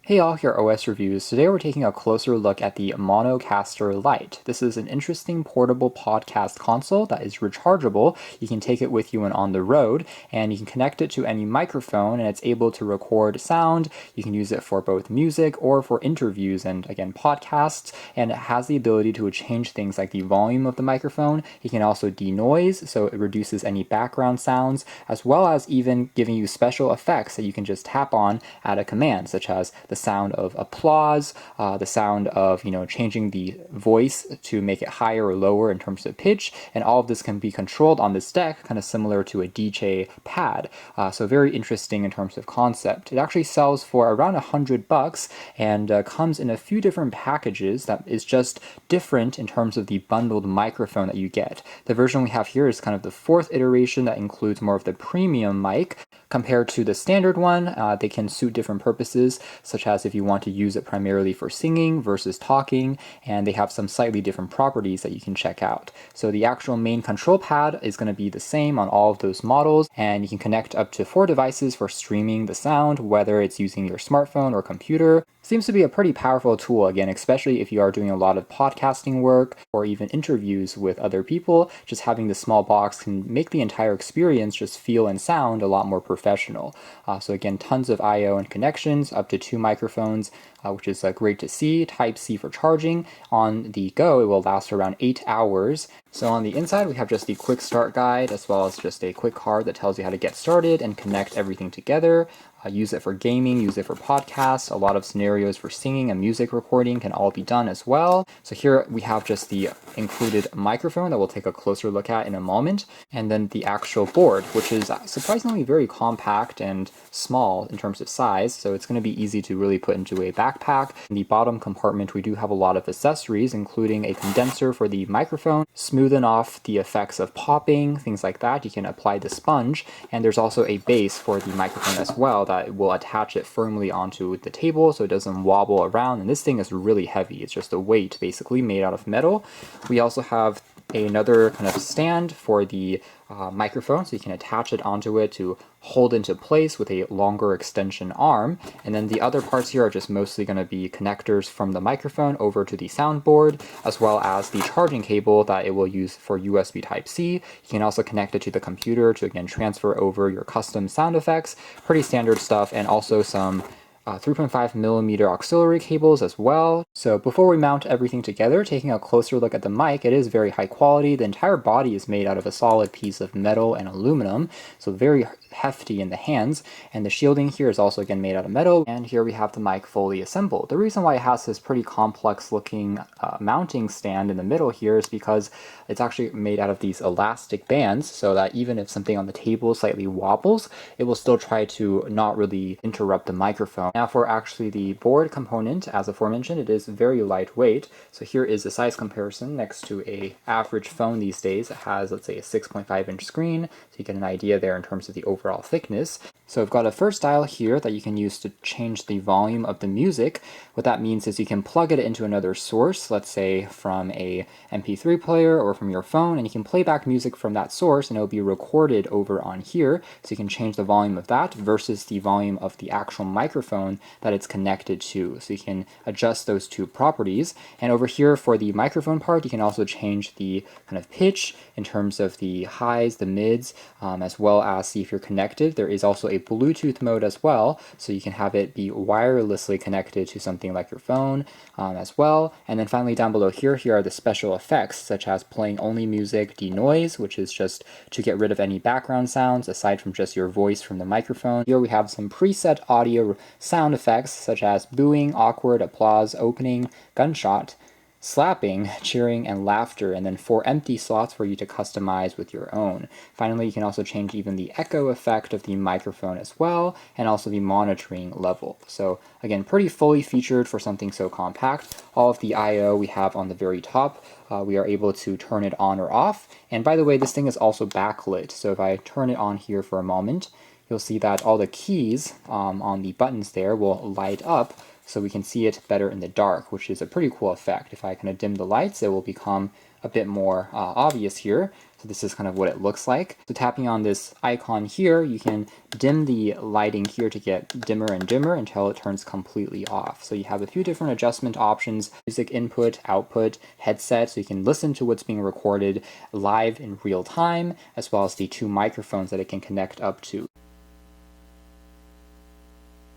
Hey all, here OS Reviews. Today we're taking a closer look at the Maonocaster Lite. This is an interesting portable podcast console that is rechargeable. You can take it with you when on the road, and you can connect it to any microphone, and it's able to record sound. You can use it for both music or for interviews and, again, podcasts, and it has the ability to change things like the volume of the microphone. You can also denoise, so it reduces any background sounds, as well as even giving you special effects that you can just tap on at a command, such as the sound of applause, the sound of changing the voice to make it higher or lower in terms of pitch, and all of this can be controlled on this deck, kind of similar to a DJ pad. So very interesting in terms of concept. It actually sells for around $100 and comes in a few different packages that is just different in terms of the bundled microphone that you get. The version we have here is kind of the fourth iteration that includes more of the premium mic. Compared to the standard one, they can suit different purposes, such as if you want to use it primarily for singing versus talking, and they have some slightly different properties that you can check out. So the actual main control pad is going to be the same on all of those models, and you can connect up to 4 devices for streaming the sound, whether it's using your smartphone or computer. Seems to be a pretty powerful tool, again, especially if you are doing a lot of podcasting work or even interviews with other people. Just having this small box can make the entire experience just feel and sound a lot more professional. So again, tons of I/O and connections, up to 2 microphones, which is great to see. Type-C for charging. On the go, it will last around 8 hours. So on the inside, we have just the quick start guide, as well as just a quick card that tells you how to get started and connect everything together. Use it for gaming, use it for podcasts. A lot of scenarios for singing and music recording can all be done as well. So here we have just the included microphone that we'll take a closer look at in a moment, and then the actual board, which is surprisingly very compact and small in terms of size, so it's going to be easy to really put into a backpack. In the bottom compartment, we do have a lot of accessories, including a condenser for the microphone, smoothing off the effects of popping, things like that. You can apply the sponge, and there's also a base for the microphone as well that will attach it firmly onto the table so it doesn't wobble around. And this thing is really heavy. It's just a weight basically made out of metal. We also have another kind of stand for the microphone, so you can attach it onto it to hold into place with a longer extension arm. And then the other parts here are just mostly going to be connectors from the microphone over to the soundboard, as well as the charging cable that it will use for USB Type-C. You can also connect it to the computer to, again, transfer over your custom sound effects. Pretty standard stuff, and also some 3.5mm auxiliary cables as well. So before we mount everything together, taking a closer look at the mic, it is very high quality. The entire body is made out of a solid piece of metal and aluminum, so very hefty in the hands, and the shielding here is also again made out of metal. And here we have the mic fully assembled. The reason why it has this pretty complex looking mounting stand in the middle here is because it's actually made out of these elastic bands, so that even if something on the table slightly wobbles, it will still try to not really interrupt the microphone. Now for actually the board component, as aforementioned, it is very lightweight. So here is the size comparison next to a average phone these days. It has, let's say, a 6.5-inch screen, so you get an idea there in terms of the overall thickness. So I've got a first dial here that you can use to change the volume of the music. What that means is you can plug it into another source, let's say from a MP3 player or from your phone, and you can play back music from that source and it will be recorded over on here. So you can change the volume of that versus the volume of the actual microphone that it's connected to. So you can adjust those two properties. And over here for the microphone part, you can also change the kind of pitch in terms of the highs, the mids, as well as see if you're connected. There is also a Bluetooth mode as well, so you can have it be wirelessly connected to something like your phone as well. And then finally down below here are the special effects, such as playing only music, denoise, which is just to get rid of any background sounds aside from just your voice from the microphone. Here we have some preset audio sound effects, such as booing, awkward, applause, opening, gunshot, slapping, cheering, and laughter, and then 4 empty slots for you to customize with your own. Finally, you can also change even the echo effect of the microphone as well, and also the monitoring level. So again, pretty fully featured for something so compact. All of the I/O we have on the very top. We are able to turn it on or off. And by the way, this thing is also backlit, so if I turn it on here for a moment, you'll see that all the keys on the buttons there will light up, so we can see it better in the dark, which is a pretty cool effect. If I kind of dim the lights, it will become a bit more obvious here. So this is kind of what it looks like. So tapping on this icon here, you can dim the lighting here to get dimmer and dimmer until it turns completely off. So you have a few different adjustment options: music input, output, headset, so you can listen to what's being recorded live in real time, as well as the 2 microphones that it can connect up to.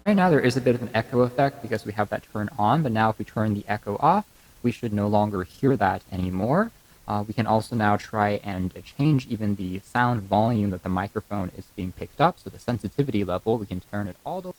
Right now there is a bit of an echo effect because we have that turned on, but now if we turn the echo off, we should no longer hear that anymore. We can also now try and change even the sound volume that the microphone is being picked up. So the sensitivity level, we can turn it all the way.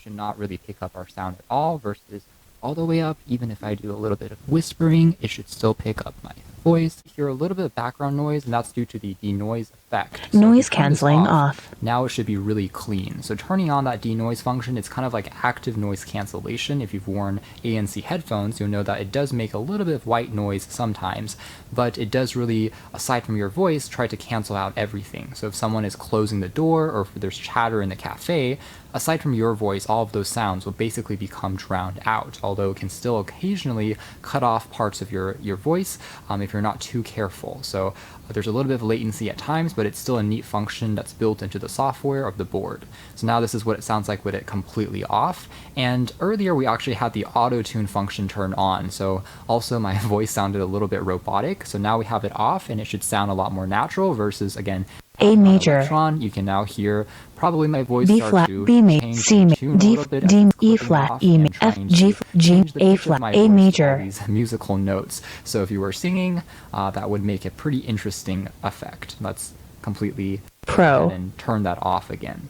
Should not really pick up our sound at all, versus all the way up. Even if I do a little bit of whispering, it should still pick up my voice. You hear a little bit of background noise, and that's due to the denoise effect. So noise canceling off. Now it should be really clean. So turning on that denoise function, it's kind of like active noise cancellation. If you've worn ANC headphones, you'll know that it does make a little bit of white noise sometimes, but it does really, aside from your voice, try to cancel out everything. So if someone is closing the door, or if there's chatter in the cafe, aside from your voice, all of those sounds will basically become drowned out, although it can still occasionally cut off parts of your voice if you're not too careful. So there's a little bit of latency at times, but it's still a neat function that's built into the software of the board. So now this is what it sounds like with it completely off. And earlier we actually had the auto-tune function turned on, so also my voice sounded a little bit robotic. So now we have it off, and it should sound a lot more natural versus, again, A major. Electron. You can now hear probably my voice B start flat, to B major, change C the tune major, a D, little bit as D, it's E clipping flat, off E and major, F, trying G, to G, change the A pitch of flat, my A voice to all major. these musical notes. So if you were singing, that would make a pretty interesting effect. Let's completely Pro. and turn that off again.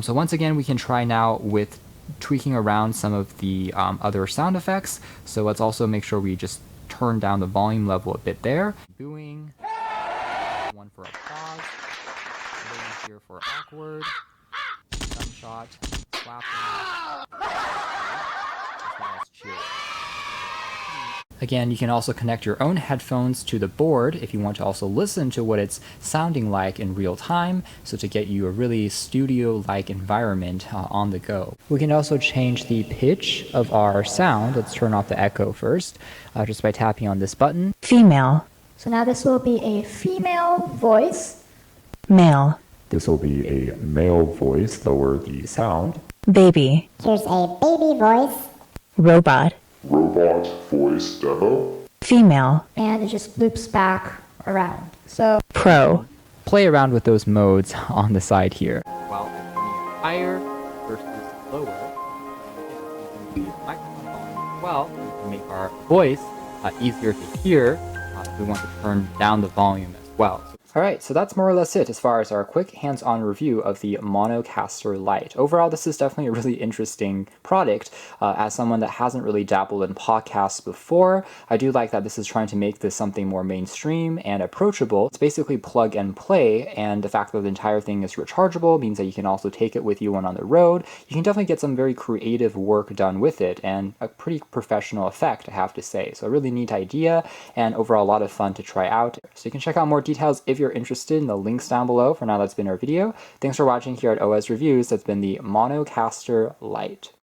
So once again, we can try now with tweaking around some of the other sound effects. So let's also make sure we just turn down the volume level a bit there. Booing, one for applause, here for awkward, gunshot, slapping, as well as cheering. Again, you can also connect your own headphones to the board if you want to also listen to what it's sounding like in real time, so to get you a really studio-like environment on the go. We can also change the pitch of our sound. Let's turn off the echo first, just by tapping on this button. Female. So now this will be a female voice. Male. This will be a male voice, lower the sound. Baby. Here's a baby voice. Robot. Robot voice demo. Female. And it just loops back around. So Pro. Play around with those modes on the side here. While turning it higher versus lower, and the microphone volume as well to make our voice easier to hear. We want to turn down the volume as well. Alright, so that's more or less it as far as our quick hands-on review of the Maonocaster Lite. Overall, this is definitely a really interesting product. As someone that hasn't really dabbled in podcasts before, I do like that this is trying to make this something more mainstream and approachable. It's basically plug and play, and the fact that the entire thing is rechargeable means that you can also take it with you when on the road. You can definitely get some very creative work done with it, and a pretty professional effect, I have to say. So a really neat idea, and overall a lot of fun to try out. So you can check out more details if you're interested in the links down below. For now, that's been our video. Thanks for watching here at OS Reviews. That's been the Maonocaster Lite.